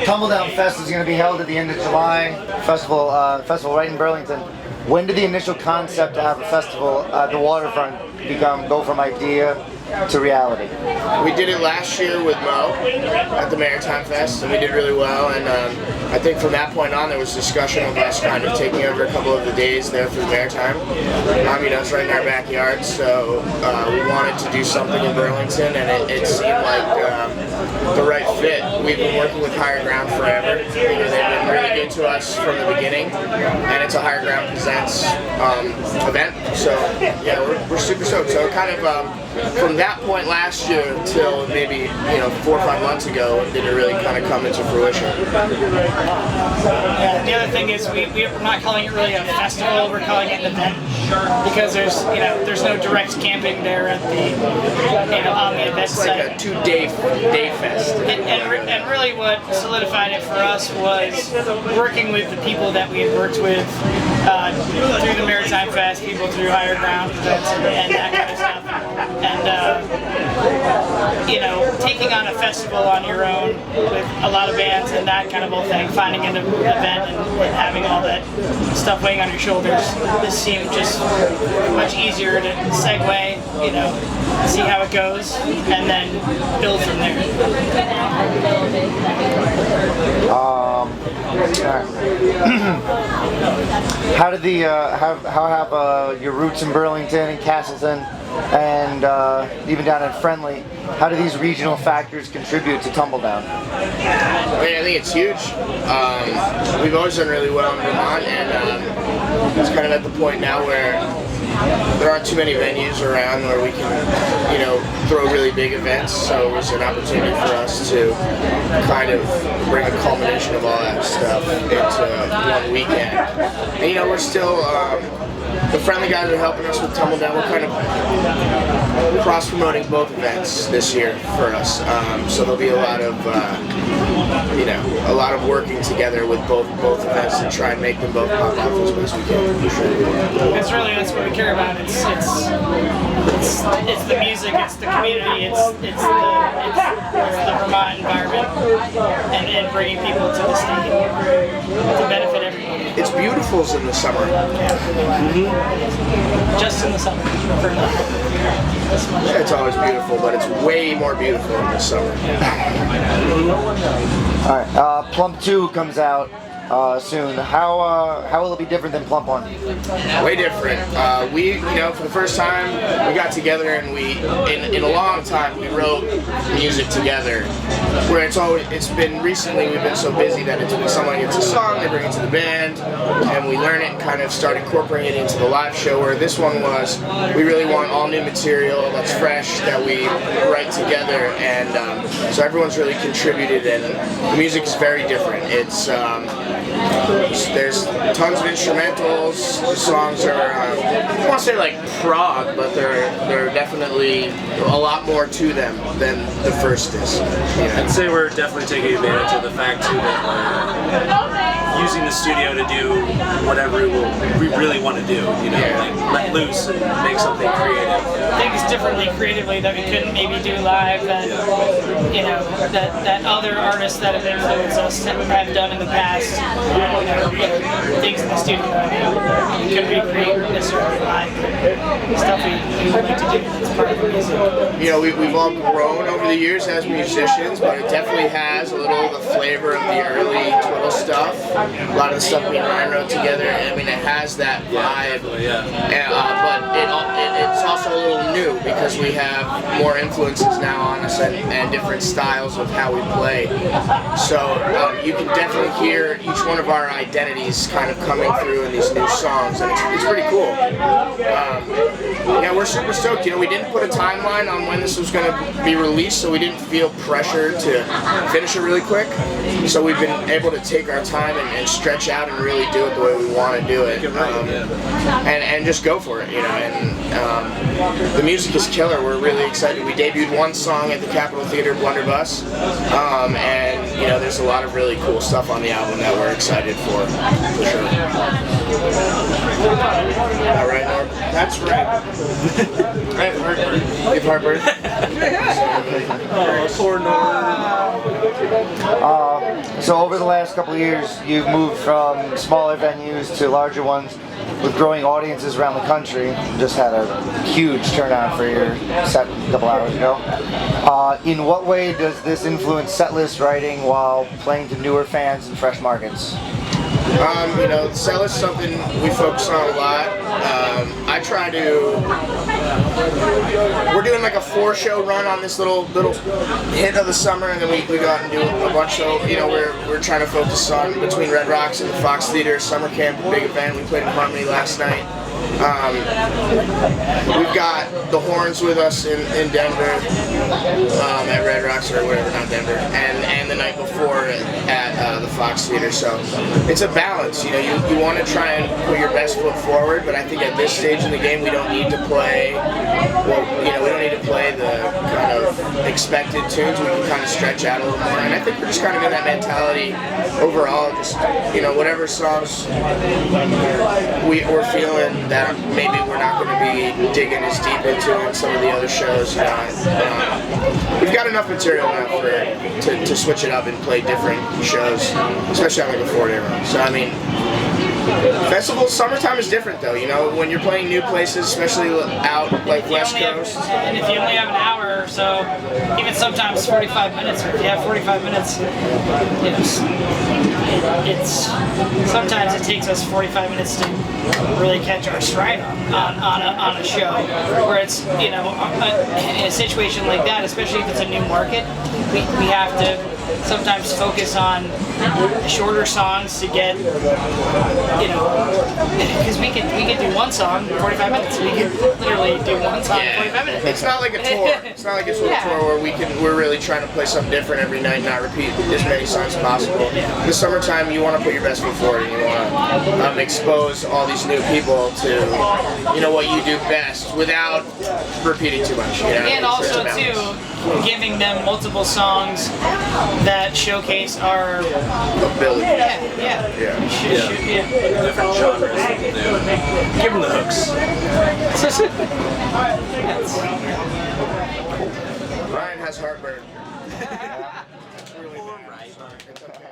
Tumbledown Fest is going to be held at the end of July. Festival right in Burlington. When did the initial concept to have a festival at the waterfront go from idea to reality? We did it last year with Mo at the Maritime Fest, and we did really well. And I think from that point on, there was discussion of us kind of taking over a couple of the days there through the Maritime. It's right in our backyard, so we wanted to do something in Burlington, and it seemed like the right fit. We've been working with Higher Ground forever because they've been really good to us from the beginning, and it's a Higher Ground Presents event. So yeah, we're super stoked. So kind of from that point last year till maybe 4 or 5 months ago, did it really kind of come into fruition. Yeah, the other thing is we're not calling it really a festival, we're calling it an event because there's no direct camping there at the on the event site. It's like a 2-day fest. And really what solidified it for us was working with the people that we had worked with through the Maritime Fest, people through Higher Ground events and that kind of stuff. And taking on a festival on your own with a lot of bands and that kind of whole thing, finding an event and having all that stuff weighing on your shoulders, this seemed just much easier to segue, see how it goes, and then build from there. How did how have your roots in Burlington and Castleton and even down at Friendly, how do these regional factors contribute to Tumbledown? I think it's huge. We've always done really well in Vermont, and it's kind of at the point now where there aren't too many venues around where we can, throw really big events. So it was an opportunity for us to kind of bring a culmination of all that stuff into one weekend. And we're still the Friendly guys are helping us with Tumbledown. We're kind of cross-promoting both events this year for us. So there'll be a lot of working together with both events to try and make them both pop off as best we can. That's what we care about. It's the music, it's the community, it's the Vermont environment, and bringing people to the state to benefit everybody. It's beautiful in the summer. Just in the summer. Yeah, it's always beautiful, but it's way more beautiful in the summer. All right, Plump 2 comes out soon. How will it be different than Plump 1? Way different. We, for the first time, we got together and we, in a long time, we wrote music together. Where it's been recently, we've been so busy that it's when someone gets a song, they bring it to the band, and we learn it and kind of start incorporating it into the live show. Where this one was, we really want all new material that's fresh that we write together, and so everyone's really contributed, and the music is very different. It's there's tons of instrumentals. The songs are I don't want to say like prog, but they're definitely a lot more to them than the first is. I'd say we're definitely taking advantage of the fact too that we're using the studio to do whatever we really want to do. Like let loose and make something creative. Things differently creatively that we couldn't maybe do live that that other artists that have influenced us have done in the past. Things in the studio we couldn't recreate necessarily live. Stuff we would like to do that's part of the music. We've all grown over the years as musicians, but it definitely has a little of the flavor of the early Twiddle stuff. A lot of the stuff me and Ryan wrote together, it has that vibe. But it's also a little new because we have more influences now on us and different styles of how we play. So you can definitely hear each one of our identities kind of coming through in these new songs, and it's pretty cool. We're super stoked. We didn't put a timeline on when this was going to be released, so we didn't feel pressure to finish it really quick. So we've been able to take our time and stretch out and really do it the way we want to do it, and just go for it. And the music is killer. We're really excited. We debuted one song at the Capitol Theater, Blunderbuss, and there's a lot of really cool stuff on the album that we're excited for sure. All right, Norm? That's right. I have heartburn. You have heartburn? Oh, poor Norm. So over the last couple of years, you've moved from smaller venues to larger ones with growing audiences around the country. Just had a huge turnout for your set a couple hours ago. In what way does this influence setlist writing while playing to newer fans and fresh markets? You know, set list is something we focus on a lot. I try to. We're doing like a 4-show run on this little hit of the summer, and then we go out and do a bunch. So you know, we're trying to focus on between Red Rocks and the Fox Theater Summer Camp, a big event. We played in Harmony last night. We've got the Horns with us in Denver at Red Rocks or whatever, not Denver, and the night before at the Fox Theater. So it's a balance, you know. You want to try and put your best foot forward, but I think at this stage in the game we don't need to play. Well, you know, we don't need to play the kind of expected tunes. We can kind of stretch out a little more, and I think we're just kind of in that mentality overall. Just, you know, whatever songs we're feeling that maybe we're not going to be digging as deep into in some of the other shows. You know, we've got enough material now to switch it up and play different shows, especially on like a 4-day run. So I mean, festival summertime is different though. You know, when you're playing new places, especially out like West Coast. And if you only have an hour or so, even sometimes 45 minutes, or if you have 45 minutes, it's sometimes it takes us 45 minutes to really catch our stride on a show. Where it's, you know, in a situation like that, especially if it's a new market, we have to sometimes focus on shorter songs to get, you know, because we could do one song 45 minutes. We could literally do one song 45 minutes. It's not like a tour. It's not like a tour where we're really trying to play something different every night and not repeat as many songs as possible. In the summertime, you want to put your best foot forward, and you want to expose all these new people to, you know, what you do best without repeating too much. You know? And also too, giving them multiple songs that showcase our ability. Yeah. Different genres. Give them the hooks. Ryan has heartburn. It's really bad. It's okay.